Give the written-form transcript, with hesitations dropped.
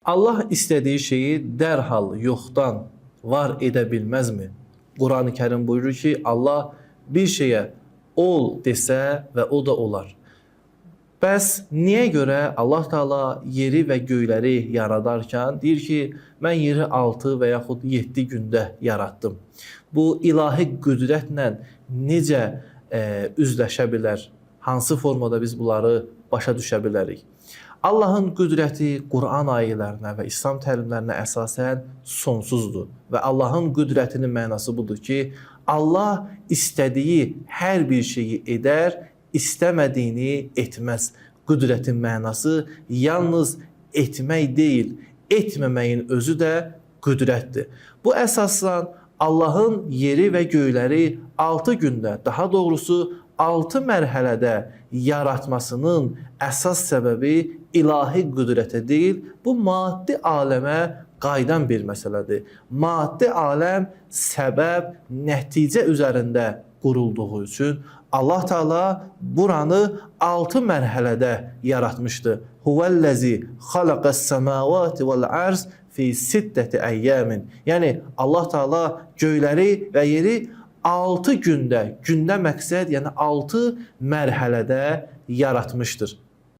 Allah istediği şeyi derhal yoxdan var edə bilməzmi? Quran-ı Kerim buyurur ki, Allah bir şeyə ol desə və o da olar. Bəs niyə görə Allah Teala yeri və göyləri yaradarkən deyir ki, mən yeri 6 və yaxud 7 gündə yaratdım. Bu ilahi qüdrətlə necə üzləşə bilər? Hansı formada biz bunları başa düşə bilərik? Allahın qüdrəti Quran ayələrinə və İslam təlimlərinə əsasən sonsuzdur. Və Allahın qüdrətinin mənası budur ki, Allah istədiyi hər bir şeyi edər, istəmədiyini etməz. Qüdrətin mənası yalnız etmək deyil, etməməyin özü də qüdrətdir. Bu əsasdan Allahın yeri və göyləri 6 gündə, daha doğrusu 6 mərhələdə yaratmasının əsas səbəbi ilahi qüdrətə deyil, bu maddi aləmə qayıdan bir məsələdir. Maddi aləm səbəb, nəticə üzərində qurulduğu üçün Allah Teala buranı 6 mərhələdə yaratmışdı. Huvəl-ləzi xalaqəs-səmavati vəl-ərz fi sittəti əyyamin. Yəni Allah Teala göyləri və yeri 6 gündə, gündə məqsəd, yəni 6 mərhələdə yaratmışdır.